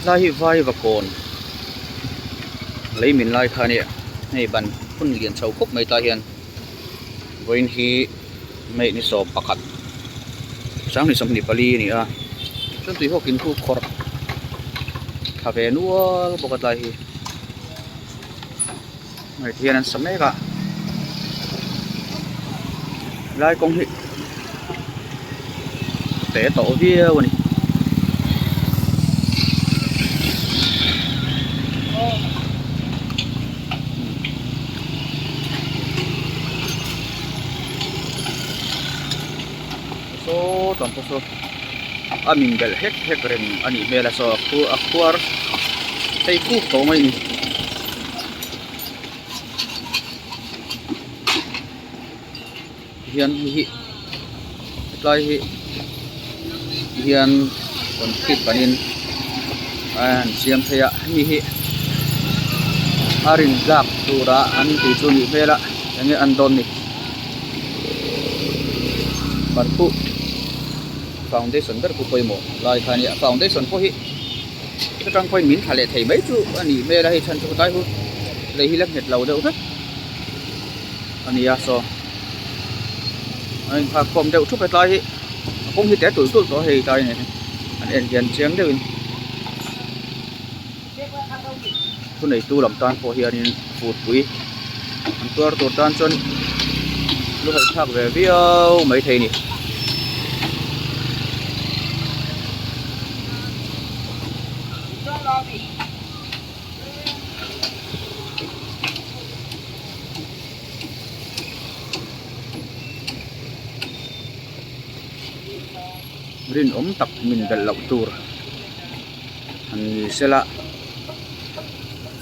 lai hi vai và còn lấy mình lai kha nè này ban phun liền sầu khúc mấy ta hiền với khi mấy ni so pakat sáng ni som ni pali ni a chân tùy học kiến khu khor thà về nữa bokat lai hi ngày thiên ăn sắm đấy cả lai công hi té tổ video này so toàn số amin bel hek rem ani mela so ku akwar tay ku to mai ni hian hi lai hi hian kon khit panin an siam thaya ni hi arin gap tura an ti chu ni mela nge an don ni parpu foundation ber ku poimo lai khani foundation ko hi tang point min thale thei mai chu ani mela hi chan chu tai hu lei hi lak het lo deuh thak ani ya so anh phạt phòng đậu chút lại hi không hi té tuổi có hề tai này anh em hiền chém đều tu này tu làm tan phổ hiền phụt quý anh tuar tuột tan chân lúc hay thác về video mấy thầy này rin tak min bel lok tur ani sela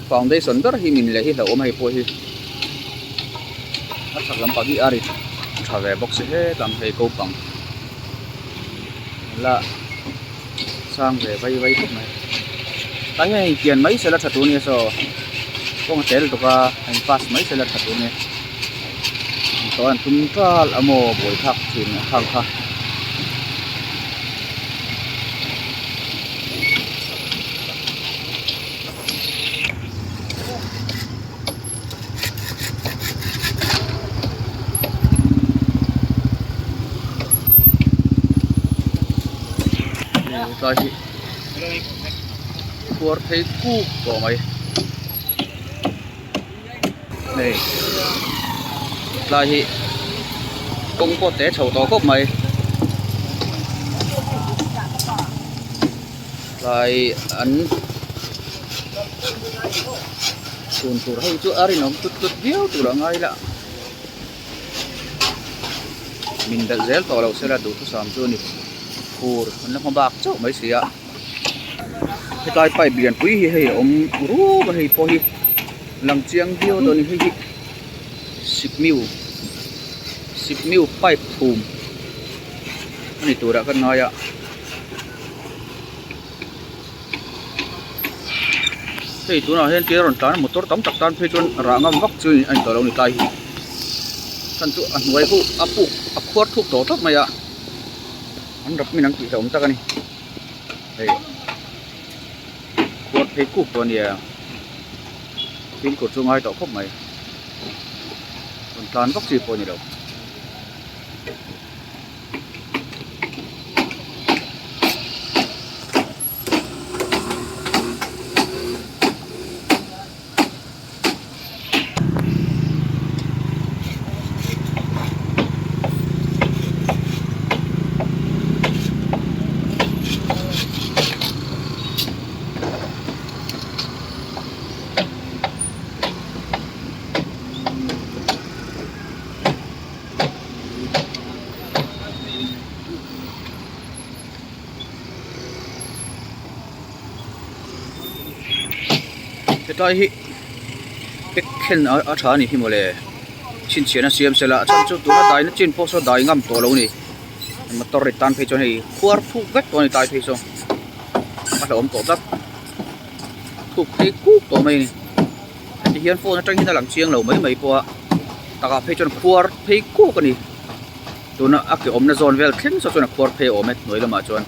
foundation dar hi min le hi lo mai po hi a thak lam pagi ari thave box he tam thei ko pang la sang về vay khúc này cái này tiền mấy sẽ là thật luôn so con tel to ka anh pass mấy sẽ là thật luôn to an tum ka amo boi thak thin khang kha tahi kuar thei ku to mai này tahi công có té chầu to cốc mày lại ấn tuần tuần hay chỗ ari nó tút điếu từ đó ngay là mình đã dễ to lâu sẽ là đủ thứ sắm chưa nhỉ phur nó không bạc chỗ mấy xí ạ cái tai phải biển quý hay ông rú và hay po hi làm chiang điêu rồi hay sip miu pipe phùm này tôi đã cần nói ạ thì tôi nói hiện kia rồi tán một tốt tấm tập tan phê chuan rã ngâm vóc chơi anh tỏ lòng này tay thân tụ ăn quay phụ áp khuất thuốc tổ tốt mày ạ anh đập mình đang bị sống ta cái này đây khuất thấy cục con gì pin cột xuống ai tỏ khóc mày còn tán vóc gì còn gì đâu cái hi cái khen ở thà này hi mà lệ xin chuyện là xem sẽ là chân chút tụi nó đại nó trên phố số đại ngâm tổ lâu này mà tổ rệt tan phê cho này khuar thu vết tổ này đại phê xong bắt đầu ôm tổ đất thuộc cái cúp tổ mày này thì hiện phố nó tranh như là làm chiêng lẩu mấy po ta gặp phê cho nó khuar phê cúp cái này tụi nó áp cái ôm nó giòn về khen sao cho nó khuar phê ôm ấy nói là mà cho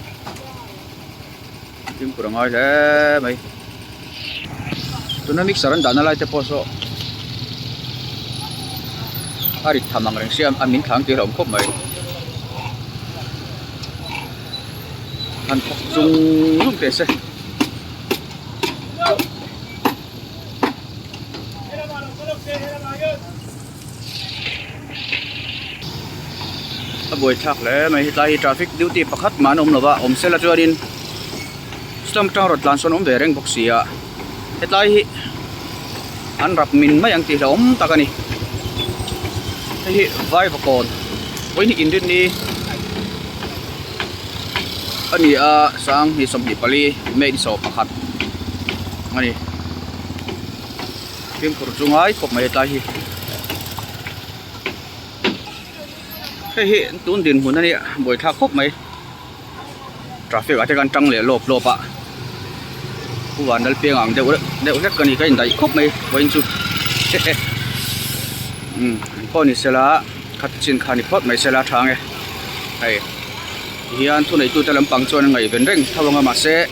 phim của ngay thế mày tụi nó mix sẵn đã nó lại cho poso đi thầm bằng rừng xem ăn miếng tháng tiêu đồng khóc mày ăn khóc dùng lúc để xem buổi thắc lẽ mày hiện traffic duty bắt khách mà ông là xe là cho đi sớm trong rồi lan xuân ông về rèn bốc xì à hiện tại anh rập mình mấy anh thì ông ta cái này thì vai và còn với những in đi anh đi sang thì xong đi Bali mấy đi sầu bắt khách anh đi phim của chúng ai cũng mấy tại hiện tuôn tiền huấn này buổi thác khúc mấy traffic ở trên trăng lẻ lộp ạ khu vực đó phía ngang đều rất cần cái này khúc mấy với anh chú con này sẽ là cắt trên khăn phốt mấy sẽ là thang này hiện thu này tôiจะ làm bằng cho ngày bên rừng thao ngang mà sẽ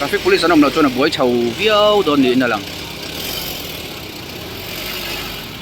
traffic police nó làm cho nó buổi chiều viêu đồn đi nữa là